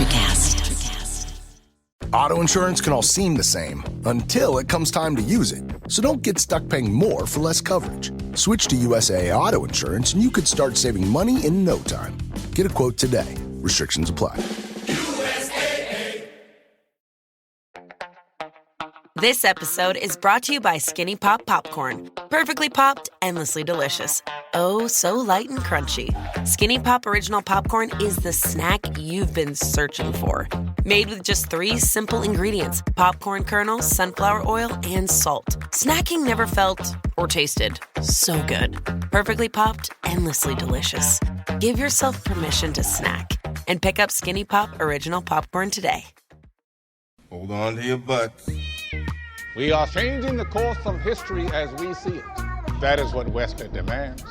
Electricast. Auto insurance can all seem the same until it comes time to use it. So don't get stuck paying more for less coverage. Switch to USAA Auto Insurance and you could start saving money in no time. Get a quote today. Restrictions apply. This episode is brought to you by Skinny Pop Popcorn. Perfectly popped, endlessly delicious. Oh, so light and crunchy. Skinny Pop Original Popcorn is the snack you've been searching for. Made with just 3 simple ingredients: popcorn kernels, sunflower oil, and salt. Snacking never felt or tasted so good. Perfectly popped, endlessly delicious. Give yourself permission to snack and pick up Skinny Pop Original Popcorn today. Hold on to your butts. We are changing the course of history as we see it. That is what Western demands.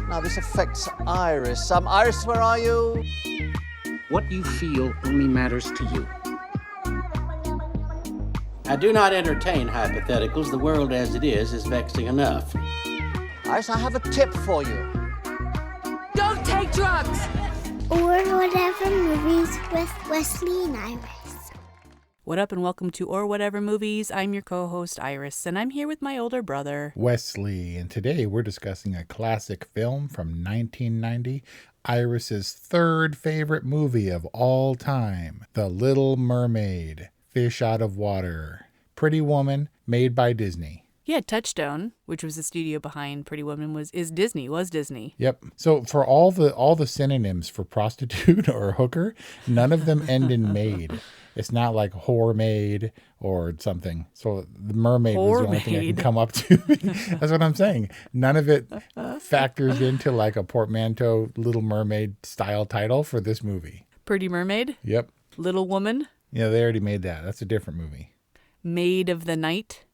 Now, this affects Iris. Iris, where are you? What you feel only matters to you. I do not entertain hypotheticals. The world as it is vexing enough. Iris, I have a tip for you. Don't take drugs! Or Whatever Movies with Wesley and Iris. What up and welcome to Or Whatever Movies. I'm your co-host Iris and I'm here with my older brother Wesley, and today we're discussing a classic film from 1990, Iris's third favorite movie of all time, The Little Mermaid, Fish Out of Water, Pretty Woman, made by Disney. Yeah, Touchstone, which was the studio behind Pretty Woman, was Disney. Yep. So for all the synonyms for prostitute or hooker, none of them end in maid. It's not like whore maid or something. So the mermaid was the only thing I can come up to. That's what I'm saying. None of it factors into like a portmanteau Little Mermaid style title for this movie. Pretty Mermaid? Yep. Little Woman? Yeah, they already made that. That's a different movie. Maid of the Night?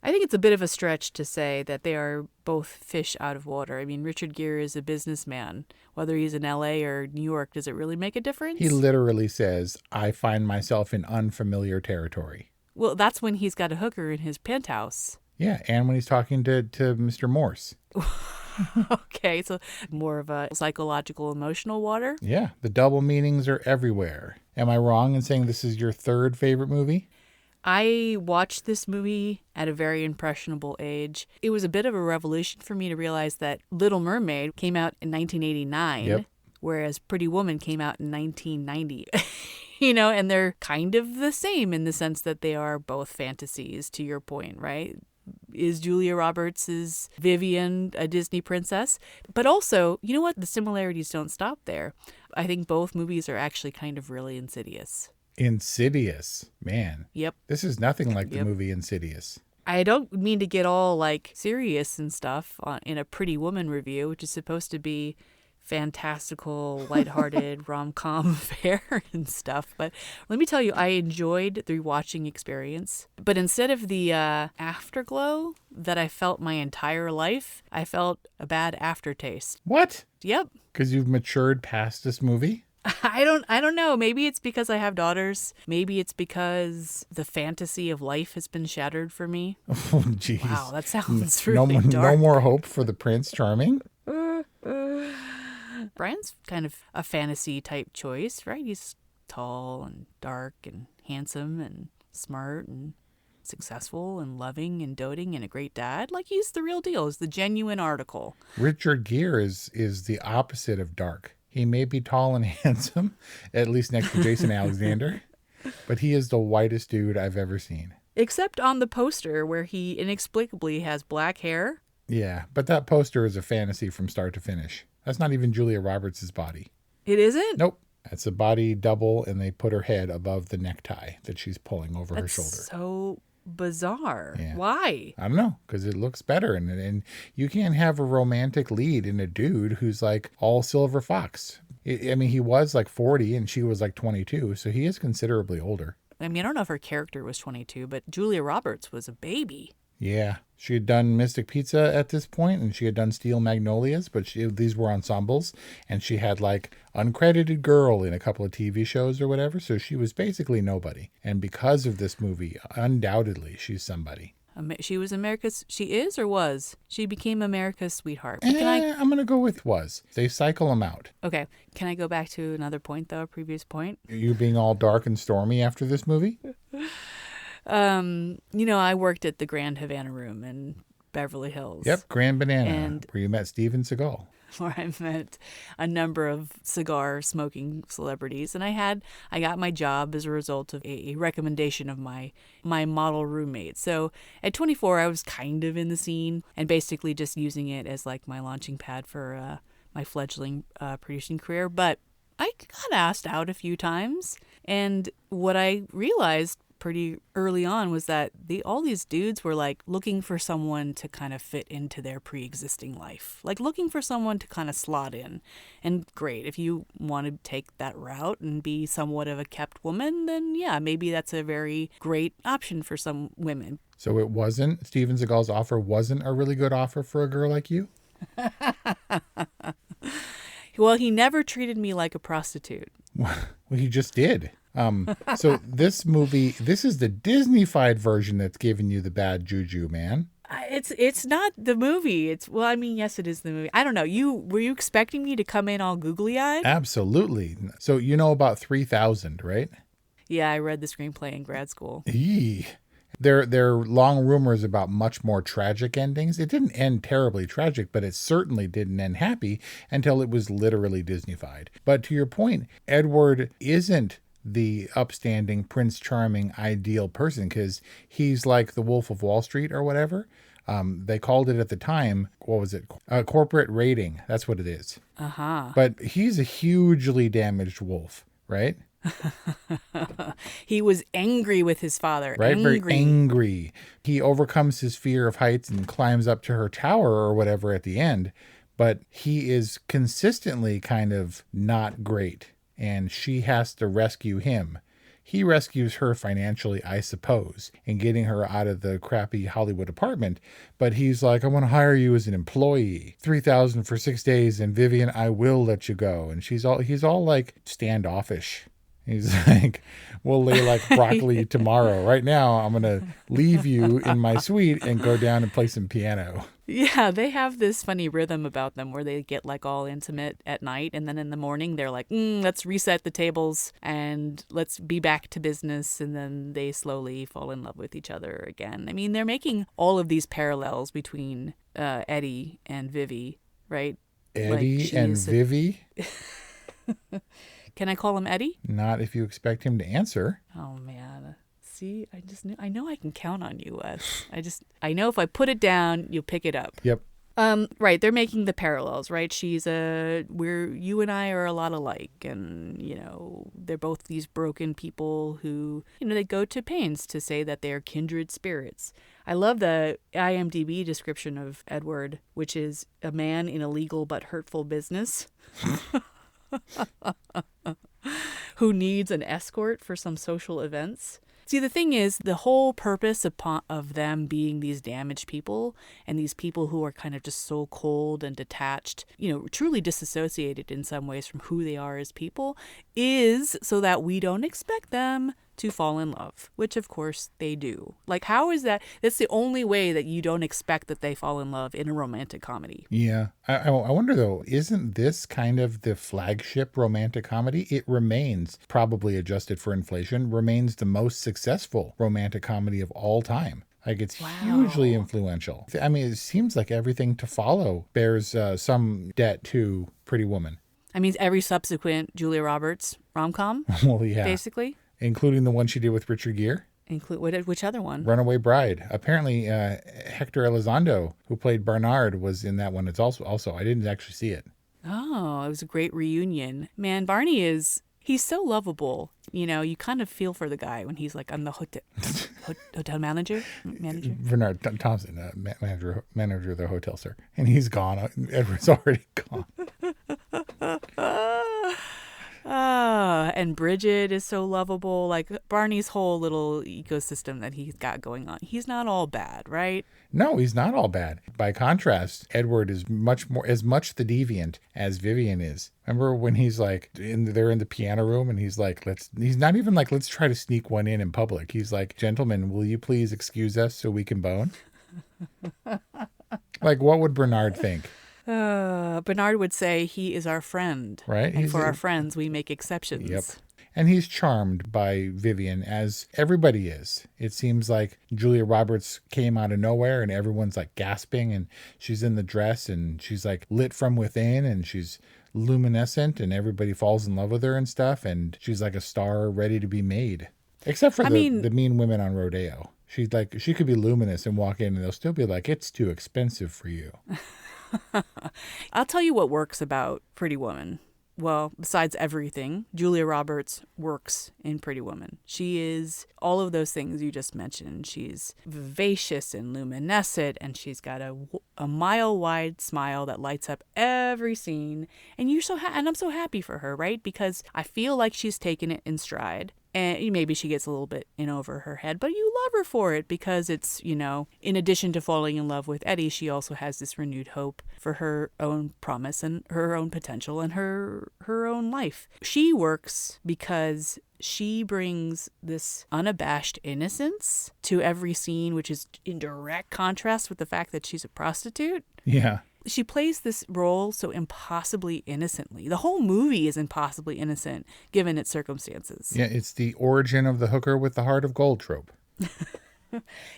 I think it's a bit of a stretch to say that they are both fish out of water. I mean, Richard Gere is a businessman. Whether he's in LA or New York, does it really make a difference? He literally says, I find myself in unfamiliar territory. Well, that's when he's got a hooker in his penthouse. Yeah, and when he's talking to Mr. Morse. Okay, so more of a psychological, emotional water? Yeah, the double meanings are everywhere. Am I wrong in saying this is your third favorite movie? I watched this movie at a very impressionable age. It was a bit of a revolution for me to realize that Little Mermaid came out in 1989, whereas Pretty Woman came out in 1990. And they're kind of the same in the sense that they are both fantasies, to your point, right? Is Julia Roberts' Vivian a Disney princess? But also, you know what? The similarities don't stop there. I think both movies are actually kind of really insidious. Insidious, man. Yep. This is nothing like the movie Insidious. I don't mean to get all like serious and stuff in a Pretty Woman review, which is supposed to be fantastical, lighthearted rom-com fare and stuff. But let me tell you, I enjoyed the rewatching experience. But instead of the afterglow that I felt my entire life, I felt a bad aftertaste. What? Yep. Because you've matured past this movie? I don't know. Maybe it's because I have daughters. Maybe it's because the fantasy of life has been shattered for me. Oh, jeez. Wow, that sounds really dark. No more hope for the Prince Charming? Brian's kind of a fantasy type choice, right? He's tall and dark and handsome and smart and successful and loving and doting and a great dad. Like, he's the real deal. He's the genuine article. Richard Gere is the opposite of dark. He may be tall and handsome, at least next to Jason Alexander, but he is the whitest dude I've ever seen. Except on the poster where he inexplicably has black hair. Yeah, but that poster is a fantasy from start to finish. That's not even Julia Roberts' body. It isn't? Nope. That's a body double, and they put her head above the necktie that she's pulling over her shoulder. So bizarre. Yeah. Why? I don't know, because it looks better. And you can't have a romantic lead in a dude who's like all silver fox. I mean, he was like 40 and she was like 22, so he is considerably older. I mean, I don't know if her character was 22, but Julia Roberts was a baby. Yeah. She had done Mystic Pizza at this point, and she had done Steel Magnolias, but these were ensembles, and she had like uncredited girl in a couple of TV shows or whatever, so she was basically nobody. And because of this movie, undoubtedly, she's somebody. She was America's. She is or was. She became America's sweetheart. But I'm gonna go with was. They cycle them out. Okay. Can I go back to another point though? A previous point. You being all dark and stormy after this movie. I worked at the Grand Havana Room in Beverly Hills. Yep, Grand Banana, where you met Steven Seagal. Where I met a number of cigar smoking celebrities, and I got my job as a result of a recommendation of my model roommate. So at 24, I was kind of in the scene and basically just using it as like my launching pad for my fledgling producing career. But I got asked out a few times, and what I realized pretty early on was that all these dudes were like looking for someone to kind of fit into their pre-existing life, like looking for someone to kind of slot in. And great, if you want to take that route and be somewhat of a kept woman, then yeah, maybe that's a very great option for some women. So it wasn't, Steven Seagal's offer wasn't a really good offer for a girl like you? Well, he never treated me like a prostitute. Well, he just did. So this movie, this is the Disney-fied version that's giving you the bad juju, man. It's not the movie. Yes, it is the movie. I don't know. Were you expecting me to come in all googly-eyed? Absolutely. So you know about 3000, right? Yeah, I read the screenplay in grad school. Eee. There are long rumors about much more tragic endings. It didn't end terribly tragic, but it certainly didn't end happy until it was literally Disney-fied. But to your point, Edward isn't the upstanding Prince Charming ideal person because he's like the Wolf of Wall Street or whatever. They called it at the time, what was it? Corporate rating. That's what it is. Uh-huh. But he's a hugely damaged wolf, right? He was angry with his father. Right? Very angry. He overcomes his fear of heights and climbs up to her tower or whatever at the end. But he is consistently kind of not great. And she has to rescue him. He rescues her financially, I suppose, in getting her out of the crappy Hollywood apartment. But he's like, I want to hire you as an employee. $3,000 for 6 days, and Vivian, I will let you go. And he's all like standoffish. He's like, we'll lay like broccoli tomorrow. Right now, I'm going to leave you in my suite and go down and play some piano. Yeah, they have this funny rhythm about them where they get like all intimate at night. And then in the morning, they're like, let's reset the tables and let's be back to business. And then they slowly fall in love with each other again. I mean, they're making all of these parallels between Eddie and Vivi, right? Eddie and Vivi? Can I call him Eddie? Not if you expect him to answer. Oh, man. See, I know I can count on you, Wes. I know if I put it down, you'll pick it up. Yep. Right. They're making the parallels, right? You and I are a lot alike. And, they're both these broken people who, they go to pains to say that they're kindred spirits. I love the IMDb description of Edward, which is a man in a legal but hurtful business. Who needs an escort for some social events. See, the thing is, the whole purpose of them being these damaged people and these people who are kind of just so cold and detached, truly disassociated in some ways from who they are as people, is so that we don't expect them to fall in love, which of course they do. Like, how is that? That's the only way that you don't expect that they fall in love in a romantic comedy. Yeah. I wonder though, isn't this kind of the flagship romantic comedy? It remains, probably adjusted for inflation, remains the most successful romantic comedy of all time. Like, it's hugely influential. I mean, it seems like everything to follow bears some debt to Pretty Woman. I mean, every subsequent Julia Roberts rom-com, well, yeah. Basically. Including the one she did with Richard Gere. Which other one? Runaway Bride. Apparently, Hector Elizondo, who played Bernard, was in that one. It's also I didn't actually see it. Oh, it was a great reunion. Man, Barney he's so lovable. You kind of feel for the guy when he's like, I'm the hotel manager. Bernard Thompson, manager of the hotel, sir. And he's gone. Edward's already gone. And Bridget is so lovable. Like Barney's whole little ecosystem that he's got going on. He's not all bad, right? No, he's not all bad. By contrast, Edward is as much the deviant as Vivian is. Remember when he's like, they're in the piano room and he's like, he's not even like, let's try to sneak one in public. He's like, gentlemen, will you please excuse us so we can bone? Like, what would Bernard think? Bernard would say he is our friend. Right. And for our friends, we make exceptions. Yep. And he's charmed by Vivian, as everybody is. It seems like Julia Roberts came out of nowhere and everyone's like gasping, and she's in the dress and she's like lit from within and she's luminescent and everybody falls in love with her and stuff. And she's like a star ready to be made. Except for the mean women on Rodeo. She's like, she could be luminous and walk in and they'll still be like, it's too expensive for you. I'll tell you what works about Pretty Woman. Well, besides everything, Julia Roberts works in Pretty Woman. She is all of those things you just mentioned. She's vivacious and luminescent, and she's got a mile-wide smile that lights up every scene. And and I'm so happy for her, right? Because I feel like she's taken it in stride. And maybe she gets a little bit in over her head, but you love her for it because it's, in addition to falling in love with Eddie, she also has this renewed hope for her own promise and her own potential and her own life. She works because she brings this unabashed innocence to every scene, which is in direct contrast with the fact that she's a prostitute. Yeah. She plays this role so impossibly innocently. The whole movie is impossibly innocent, given its circumstances. Yeah, it's the origin of the hooker with the heart of gold trope.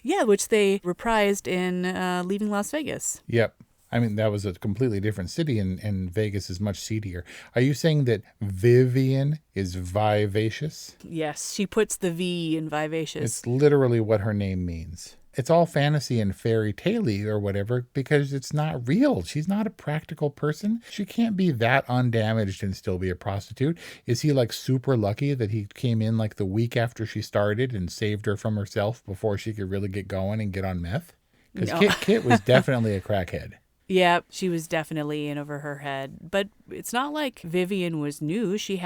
Yeah, which they reprised in Leaving Las Vegas. Yep. I mean, that was a completely different city, and Vegas is much seedier. Are you saying that Vivian is vivacious? Yes, she puts the V in vivacious. It's literally what her name means. It's all fantasy and fairy-tale-y or whatever because it's not real. She's not a practical person. She can't be that undamaged and still be a prostitute. Is he like super lucky that he came in like the week after she started and saved her from herself before she could really get going and get on meth? Because No. Kit was definitely a crackhead. Yeah, she was definitely in over her head. But it's not like Vivian was new. She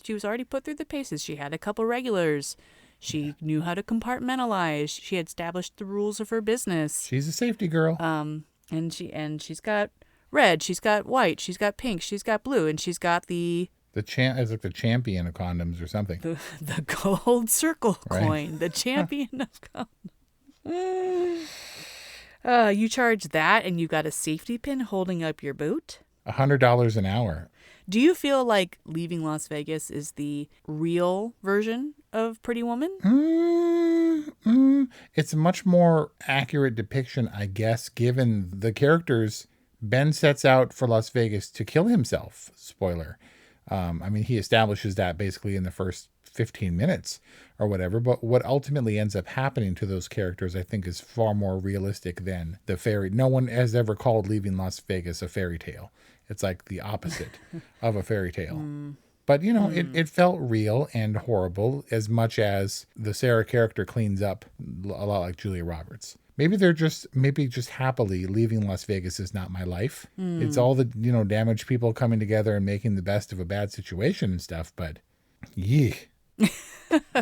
was already put through the paces. She had a couple regulars. She knew how to compartmentalize. She had established the rules of her business. She's a safety girl. And she's got red, she's got white, she's got pink, she's got blue, and she's got it's like the champion of condoms or something. the gold circle coin, the champion of condoms. You charge that, and you got a safety pin holding up your boot. $100 an hour. Do you feel like Leaving Las Vegas is the real version of Pretty Woman? It's a much more accurate depiction, I guess, given the characters. Ben sets out for Las Vegas to kill himself. Spoiler. He establishes that basically in the first 15 minutes or whatever. But what ultimately ends up happening to those characters, I think, is far more realistic than the fairy. No one has ever called Leaving Las Vegas a fairy tale. It's like the opposite of a fairy tale. But, it felt real and horrible as much as the Sarah character cleans up a lot like Julia Roberts. Maybe just happily leaving Las Vegas is not my life. It's all the, damaged people coming together and making the best of a bad situation and stuff. But, yee.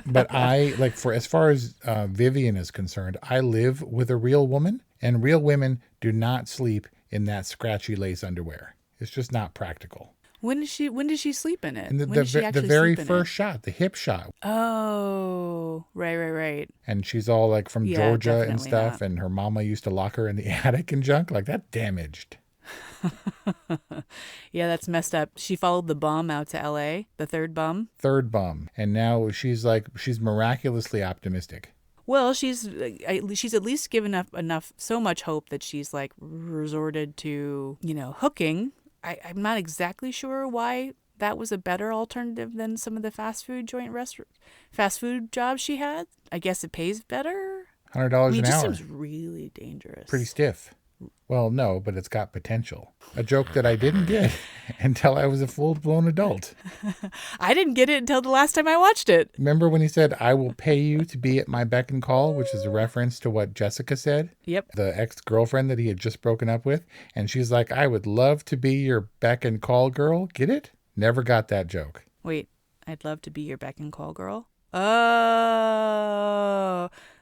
But as far as Vivian is concerned, I live with a real woman, and real women do not sleep in that scratchy lace underwear. It's just not practical. When did she sleep in it? And the very first shot, the hip shot. Oh, right. And she's all like from Georgia and stuff, not. and her mama used to lock her in the attic and junk. Like, that damaged. Yeah, that's messed up. She followed the bum out to LA, the third bum. And now she's miraculously optimistic. Well, she's at least given enough so much hope that she's like resorted to, hooking. I'm not exactly sure why that was a better alternative than some of the fast food jobs she had. I guess it pays better. $100 an hour. It just seems really dangerous. Pretty stiff. Well, no, but it's got potential. A joke that I didn't get until I was a full-blown adult. I didn't get it until the last time I watched it. Remember when he said, "I will pay you to be at my beck and call," which is a reference to what Jessica said? Yep. The ex-girlfriend that he had just broken up with. And she's like, "I would love to be your beck and call girl." Get it? Never got that joke. Wait, I'd love to be your beck and call girl. Oh,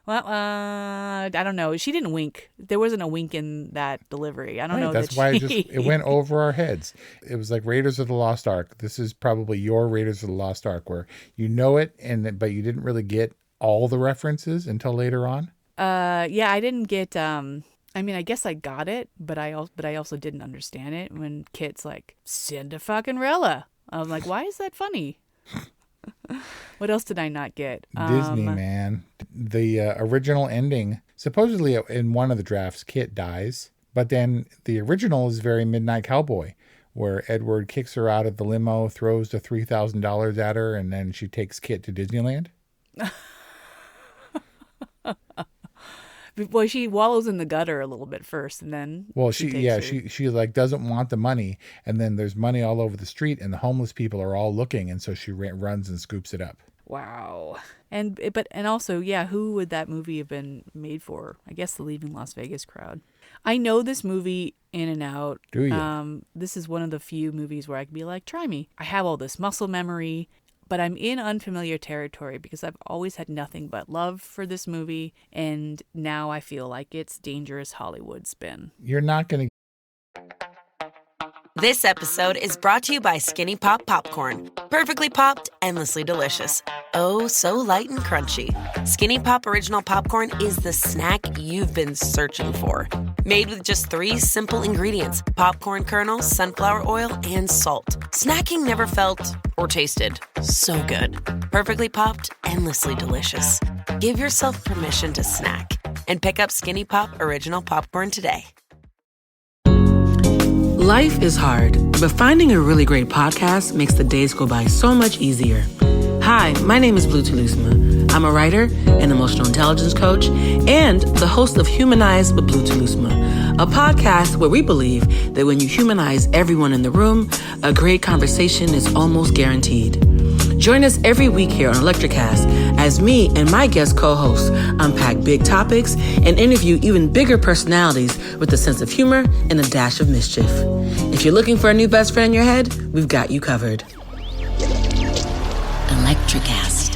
well, I don't know. She didn't wink. There wasn't a wink in that delivery. I don't know. That's why it went over our heads. It was like Raiders of the Lost Ark. This is probably your Raiders of the Lost Ark, where you know it, but you didn't really get all the references until later on. Yeah, I didn't get. I mean, I guess I got it, but I also didn't understand it when Kit's like, Cinda-fucking-rella. I'm like, why is that funny? What else did I not get? Disney, man. The original ending, supposedly in one of the drafts, Kit dies. But then the original is very Midnight Cowboy, where Edward kicks her out of the limo, throws the $3,000 at her, and then she takes Kit to Disneyland. Boy, she wallows in the gutter a little bit first, and then she like doesn't want the money, and then there's money all over the street, and the homeless people are all looking, and so she runs and scoops it up. Wow. And also, yeah, who would that movie have been made for? I guess the Leaving Las Vegas crowd. I know this movie in and out. Do you? This is one of the few movies where I can be like, try me. I have all this muscle memory. But I'm in unfamiliar territory because I've always had nothing but love for this movie, and now I feel like it's dangerous Hollywood spin. You're not going to. This episode is brought to you by Skinny Pop Popcorn. Perfectly popped, endlessly delicious. Oh, so light and crunchy. Skinny Pop Original Popcorn is the snack you've been searching for. Made with just 3 simple ingredients: popcorn kernels, sunflower oil, and salt. Snacking never felt or tasted so good. Perfectly popped, endlessly delicious. Give yourself permission to snack and pick up Skinny Pop Original Popcorn today. Life is hard, but finding a really great podcast makes the days go by so much easier. Hi, my name is Blue Telusma. I'm a writer, an emotional intelligence coach, and the host of Humanize with Blue Telusma, a podcast where we believe that when you humanize everyone in the room, a great conversation is almost guaranteed. Join us every week here on Electricast as me and my guest co-hosts unpack big topics and interview even bigger personalities with a sense of humor and a dash of mischief. If you're looking for a new best friend in your head, we've got you covered. Electricast.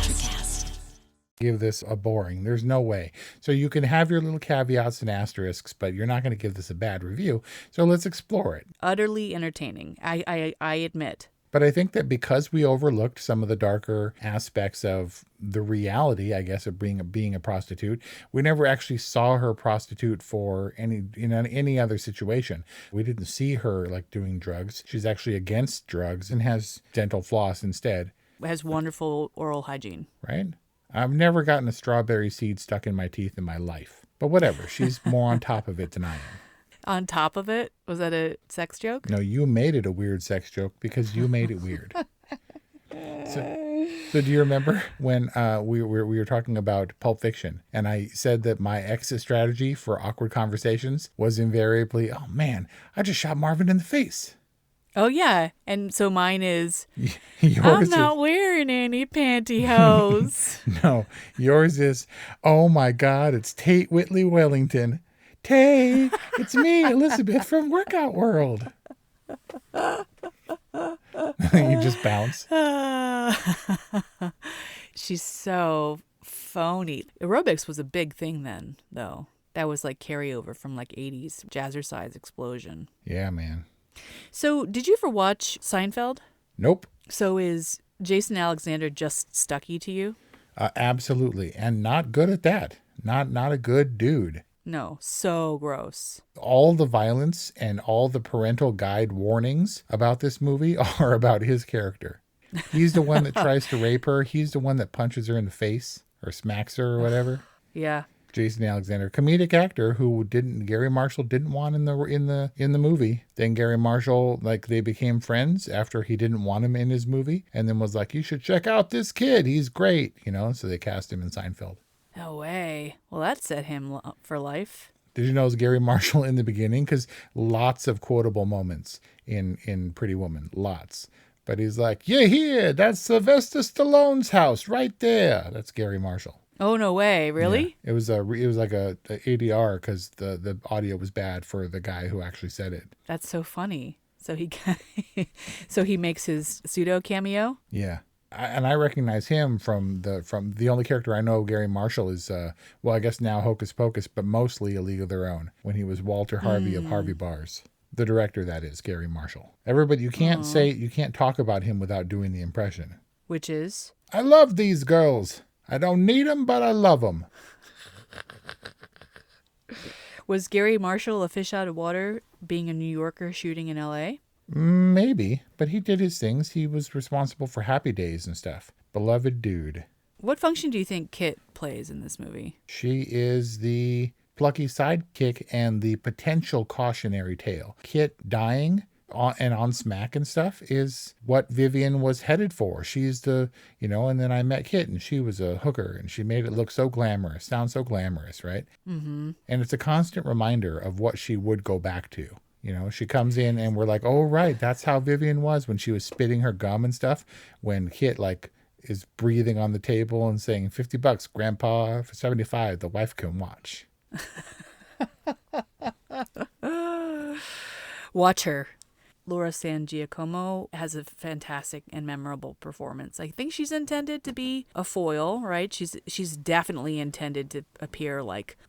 Give this a boring. There's no way. So you can have your little caveats and asterisks, but you're not going to give this a bad review. So let's explore it. Utterly entertaining. I admit. But I think that because we overlooked some of the darker aspects of the reality, I guess, of being a prostitute, we never actually saw her prostitute for any other situation. We didn't see her like doing drugs. She's actually against drugs and has dental floss instead. Has wonderful oral hygiene. Right? I've never gotten a strawberry seed stuck in my teeth in my life. But whatever. She's more on top of it than I am. On top of it? Was that a sex joke? No, you made it a weird sex joke because you made it weird. So do you remember when we were talking about Pulp Fiction, and I said that my exit strategy for awkward conversations was invariably, oh man, I just shot Marvin in the face. Oh, yeah. And so mine is, I'm not wearing any pantyhose. No, yours is, oh my God, it's Tate Whitley Wellington. Tay, it's me, Elizabeth from Workout World. You just bounce. She's so phony. Aerobics was a big thing then, though. That was like carryover from like 80s jazzercise explosion. Yeah, man. So did you ever watch Seinfeld? Nope. So is Jason Alexander just Stucky to you? Absolutely. And not good at that. Not a good dude. No, so gross. All the violence and all the parental guide warnings about this movie are about his character. He's the one that tries to rape her. He's the one that punches her in the face or smacks her or whatever. Yeah. Jason Alexander, comedic actor who Gary Marshall didn't want in the movie. Then Gary Marshall, like, they became friends after he didn't want him in his movie, and then was like, you should check out this kid. He's great, so they cast him in Seinfeld. No way. Well, that set him up for life. Did you know it was Gary Marshall in the beginning? Because lots of quotable moments in Pretty Woman. Lots. But he's like, yeah, here, that's Sylvester Stallone's house right there. That's Gary Marshall. Oh, no way. Really? Yeah. It was like a ADR because the audio was bad for the guy who actually said it. That's so funny. So he makes his pseudo cameo? Yeah. I recognize him from the only character I know. Gary Marshall is I guess now Hocus Pocus, but mostly A League of Their Own when he was Walter Harvey of Harvey Bars. The director, that is, Gary Marshall. Everybody, you can't talk about him without doing the impression. Which is? I love these girls. I don't need them, but I love them. Was Gary Marshall a fish out of water, being a New Yorker shooting in L.A.? Maybe, but he did his things. He was responsible for Happy Days and stuff. Beloved dude. What function do you think Kit plays in this movie? She is the plucky sidekick and the potential cautionary tale. Kit dying on smack and stuff is what Vivian was headed for. She's the, and then I met Kit and she was a hooker and she made it look so glamorous, sound so glamorous, right? Mm-hmm. And it's a constant reminder of what she would go back to. She comes in and we're like, oh, right, that's how Vivian was when she was spitting her gum and stuff. When Kit, is breathing on the table and saying, $50, Grandpa, for $75, the wife can watch. Watch her. Laura San Giacomo has a fantastic and memorable performance. I think she's intended to be a foil, right? She's definitely intended to appear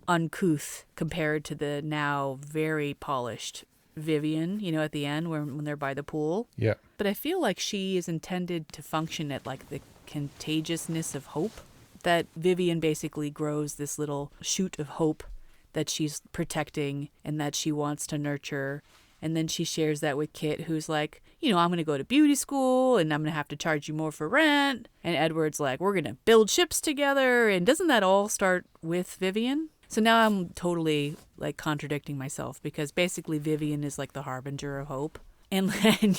uncouth compared to the now very polished Vivian, at the end when they're by the pool. Yeah. But I feel like she is intended to function at the contagiousness of hope. That Vivian basically grows this little shoot of hope that she's protecting and that she wants to nurture. And then she shares that with Kit, who's like, I'm going to go to beauty school and I'm going to have to charge you more for rent. And Edward's like, we're going to build ships together. And doesn't that all start with Vivian? So now I'm totally contradicting myself because basically Vivian is the harbinger of hope. And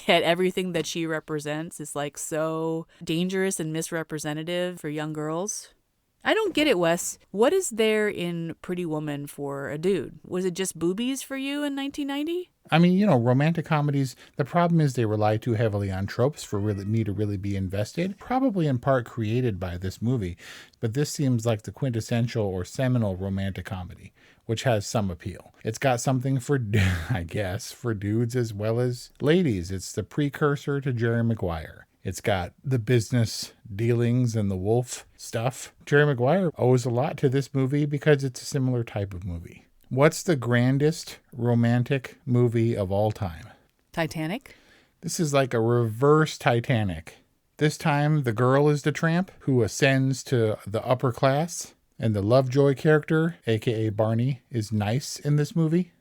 yet everything that she represents is so dangerous and misrepresentative for young girls. I don't get it, Wes. What is there in Pretty Woman for a dude? Was it just boobies for you in 1990? I mean, romantic comedies, the problem is they rely too heavily on tropes for me to really be invested. Probably in part created by this movie. But this seems like the quintessential or seminal romantic comedy, which has some appeal. It's got something for dudes as well as ladies. It's the precursor to Jerry Maguire. It's got the business dealings and the wolf stuff. Jerry Maguire owes a lot to this movie because it's a similar type of movie. What's the grandest romantic movie of all time? Titanic? This is like a reverse Titanic. This time the girl is the tramp who ascends to the upper class, and the Lovejoy character, aka Barney, is nice in this movie.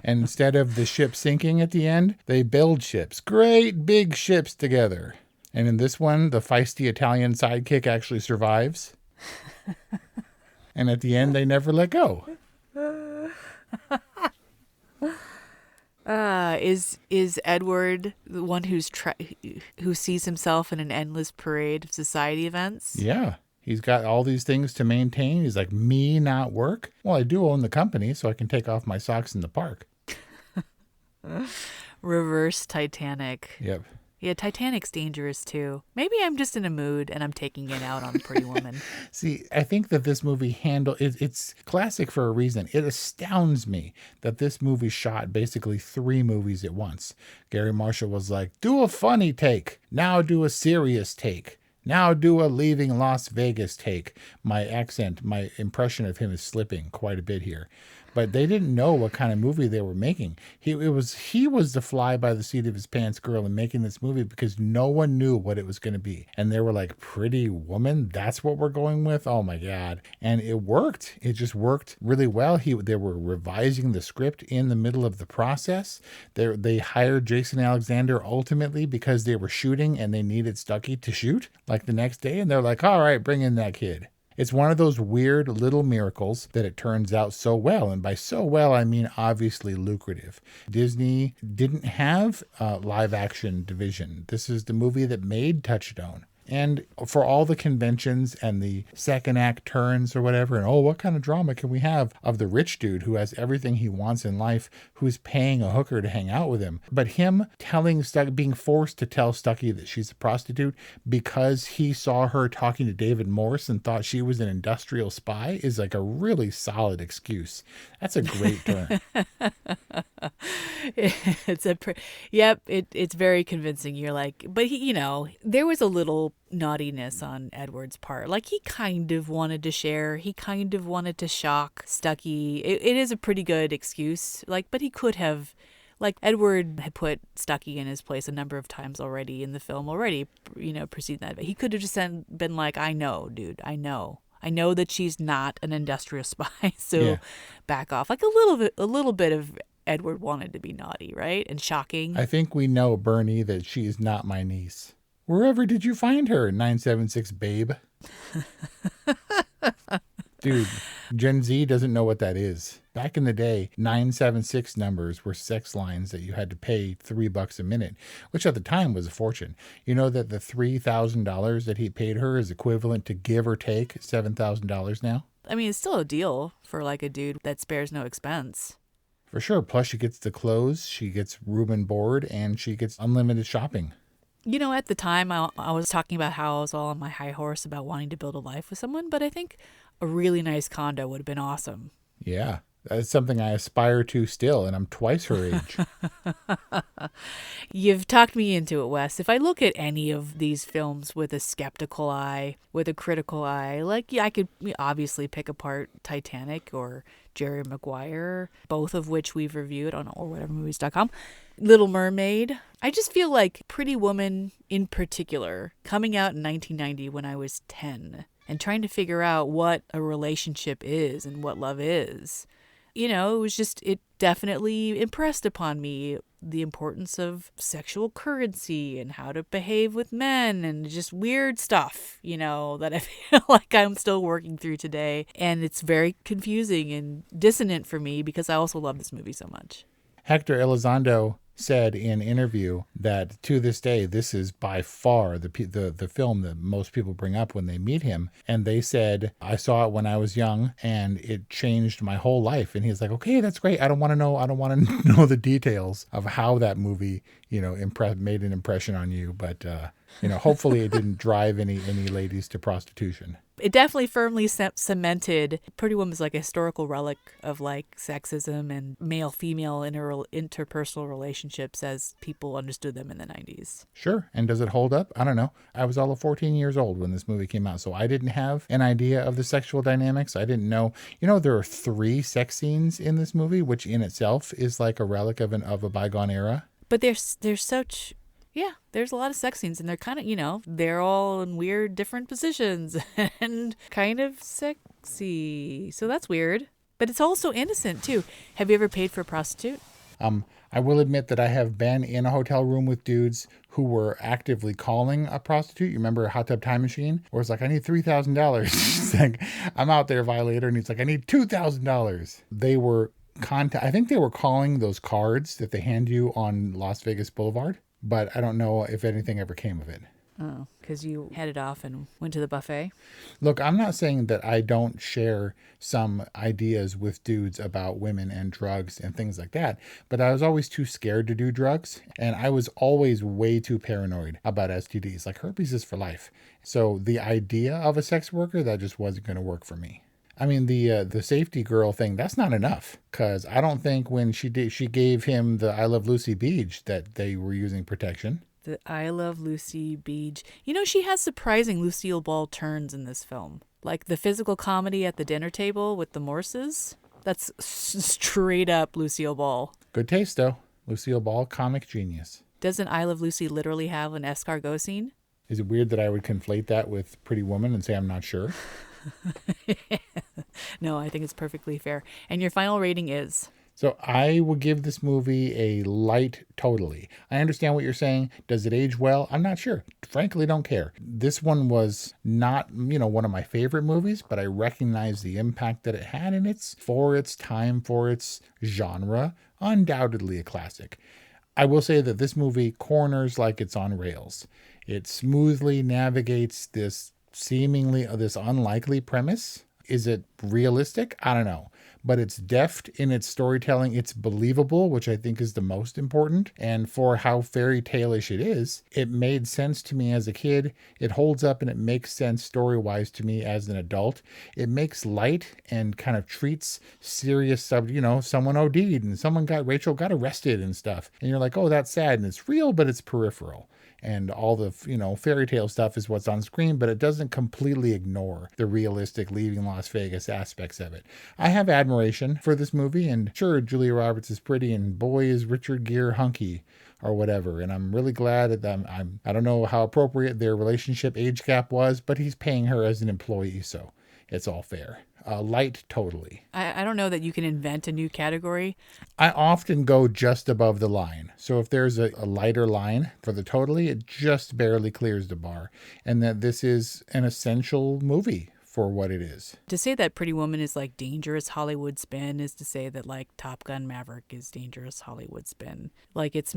And instead of the ship sinking at the end, they build ships. Great big ships together. And in this one, the feisty Italian sidekick actually survives. And at the end, they never let go. Is Edward the one who sees himself in an endless parade of society events? Yeah. He's got all these things to maintain. He's like, me not work? Well, I do own the company, so I can take off my socks in the park. Reverse Titanic. Yep. Yeah, Titanic's dangerous too. Maybe I'm just in a mood and I'm taking it out on Pretty Woman. See, I think that this movie it's classic for a reason. It astounds me that this movie shot basically 3 movies at once. Gary Marshall was like, do a funny take. Now do a serious take. Now do a leaving Las Vegas take. My impression of him is slipping quite a bit here. But they didn't know what kind of movie they were making. He was the fly by the seat of his pants girl in making this movie because no one knew what it was going to be. And they were like, Pretty Woman? That's what we're going with? Oh my God. And it worked. It just worked really well. They were revising the script in the middle of the process. They hired Jason Alexander ultimately because they were shooting and they needed Stucky to shoot the next day. And they're like, all right, bring in that kid. It's one of those weird little miracles that it turns out so well. And by so well, I mean obviously lucrative. Disney didn't have a live action division. This is the movie that made Touchstone. And for all the conventions and the second act turns or whatever, and what kind of drama can we have of the rich dude who has everything he wants in life, who's paying a hooker to hang out with him, but him being forced to tell Stucky that she's a prostitute because he saw her talking to David Morse and thought she was an industrial spy is like a really solid excuse. That's a great turn. It's very convincing. You're like, but he, there was a little naughtiness on Edward's part. Like, he kind of wanted to share. He kind of wanted to shock Stucky. It is a pretty good excuse. But he could have, Edward had put Stucky in his place a number of times already in the film preceding that. But he could have just been like, I know, dude, I know that she's not an industrial spy. So back off. Like a little bit of Edward wanted to be naughty, right? And shocking. I think we know, Bernie, that she is not my niece. Wherever did you find her, 976 babe? Dude, Gen Z doesn't know what that is. Back in the day, 976 numbers were sex lines that you had to pay $3 a minute, which at the time was a fortune. You know that the $3,000 that he paid her is equivalent to, give or take, $7,000 now? I mean, it's still a deal for a dude that spares no expense. For sure. Plus she gets the clothes, she gets room and board, and she gets unlimited shopping. At the time, I was talking about how I was all on my high horse about wanting to build a life with someone, but I think a really nice condo would have been awesome. Yeah, that's something I aspire to still, and I'm twice her age. You've talked me into it, Wes. If I look at any of these films with a skeptical eye, with a critical eye, I could obviously pick apart Titanic or Jerry Maguire, both of which we've reviewed on orwhatevermovies.com. Little Mermaid. I just feel like Pretty Woman in particular, coming out in 1990 when I was 10, and trying to figure out what a relationship is and what love is. It definitely impressed upon me the importance of sexual currency and how to behave with men and just weird stuff, that I feel like I'm still working through today. And it's very confusing and dissonant for me because I also love this movie so much. Hector Elizondo said in interview that to this day, this is by far the film that most people bring up when they meet him. And they said, I saw it when I was young and it changed my whole life. And he's like, okay, that's great. I don't want to know the details of how that movie, made an impression on you. But, hopefully it didn't drive any ladies to prostitution. It definitely firmly cemented Pretty Woman as a historical relic of sexism and male-female interpersonal relationships as people understood them in the 90s. Sure. And does it hold up? I don't know. I was all of 14 years old when this movie came out, so I didn't have an idea of the sexual dynamics. I didn't know. There are 3 sex scenes in this movie, which in itself is like a relic of a bygone era. But there's such... Yeah, there's a lot of sex scenes, and they're kind of, they're all in weird different positions and kind of sexy. So that's weird. But it's also innocent, too. Have you ever paid for a prostitute? I will admit that I have been in a hotel room with dudes who were actively calling a prostitute. You remember Hot Tub Time Machine? Where it's like, I need $3,000. It's like, I'm out there, violator. And he's like, I need $2,000. They were I think they were calling those cards that they hand you on Las Vegas Boulevard. But I don't know if anything ever came of it. Oh, because you headed off and went to the buffet? Look, I'm not saying that I don't share some ideas with dudes about women and drugs and things like that, but I was always too scared to do drugs, and I was always way too paranoid about STDs. Like, herpes is for life. So the idea of a sex worker, that just wasn't going to work for me. I mean, the safety girl thing, that's not enough, because I don't think when she gave him the I Love Lucy bead that they were using protection. The I Love Lucy bead. She has surprising Lucille Ball turns in this film. Like the physical comedy at the dinner table with the Morses. That's straight up Lucille Ball. Good taste, though. Lucille Ball, comic genius. Doesn't I Love Lucy literally have an escargot scene? Is it weird that I would conflate that with Pretty Woman and say I'm not sure? No, I think it's perfectly fair. And your final rating is? So I will give this movie a light totally. I understand what you're saying. Does it age well? I'm not sure. Frankly, don't care. This one was not, one of my favorite movies, but I recognize the impact that it had, and it's, for its time, for its genre, undoubtedly a classic. I will say that this movie corners like it's on rails. It smoothly navigates this unlikely premise. Is it realistic? I don't know. But it's deft in its storytelling. It's believable, which I think is the most important. And for how fairy tale-ish it is, it made sense to me as a kid. It holds up and it makes sense story-wise to me as an adult. It makes light and kind of treats serious someone OD'd and Rachel got arrested and stuff. And you're like, oh, that's sad. And it's real, but it's peripheral. And all the, fairy tale stuff is what's on screen, but it doesn't completely ignore the realistic leaving Las Vegas aspects of it. I have admiration for this movie, and sure, Julia Roberts is pretty, and boy, is Richard Gere hunky or whatever. And I'm really glad that I don't know how appropriate their relationship age gap was, but he's paying her as an employee, so it's all fair. Light, totally. I don't know that you can invent a new category. I often go just above the line. So if there's a lighter line for the totally, it just barely clears the bar. And that this is an essential movie for what it is. To say that Pretty Woman is like dangerous Hollywood spin is to say that like Top Gun Maverick is dangerous Hollywood spin. Like it's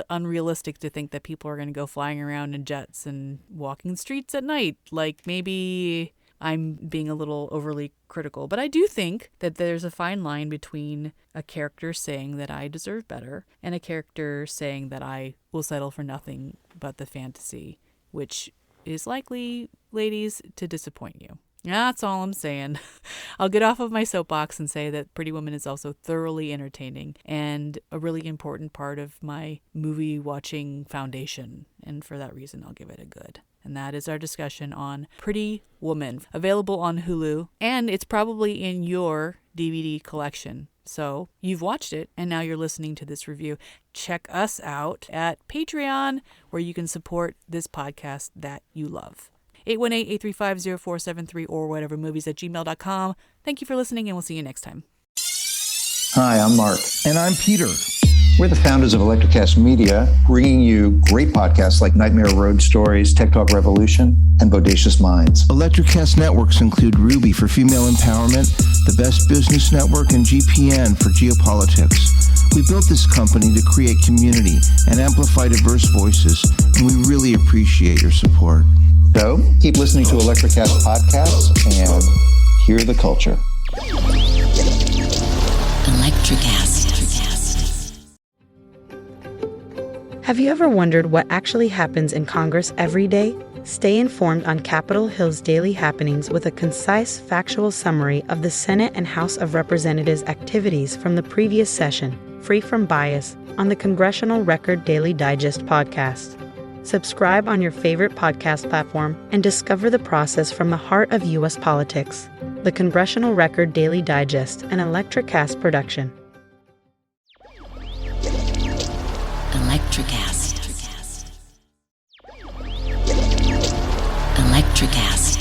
unrealistic to think that people are going to go flying around in jets and walking the streets at night. Like maybe I'm being a little overly critical, but I do think that there's a fine line between a character saying that I deserve better and a character saying that I will settle for nothing but the fantasy, which is likely, ladies, to disappoint you. That's all I'm saying. I'll get off of my soapbox and say that Pretty Woman is also thoroughly entertaining and a really important part of my movie watching foundation. And for that reason, I'll give it a good. And that is our discussion on Pretty Woman, available on Hulu, and it's probably in your DVD collection. So you've watched it, and now you're listening to this review. Check us out at Patreon, where you can support this podcast that you love. 818-835-0473 or orwhatevermovies@gmail.com. Thank you for listening, and we'll see you next time. Hi, I'm Mark. And I'm Peter. We're the founders of Electrocast Media, bringing you great podcasts like Nightmare Road Stories, Tech Talk Revolution, and Bodacious Minds. Electrocast networks include Ruby for female empowerment, the Best Business Network, and GPN for geopolitics. We built this company to create community and amplify diverse voices, and we really appreciate your support. So, keep listening to Electrocast podcasts and hear the culture. Electrocast. Have you ever wondered what actually happens in Congress every day? Stay informed on Capitol Hill's daily happenings with a concise, factual summary of the Senate and House of Representatives' activities from the previous session, free from bias, on the Congressional Record Daily Digest podcast. Subscribe on your favorite podcast platform and discover the process from the heart of U.S. politics. The Congressional Record Daily Digest, an Electrocast production. Electrocast. Electrocast.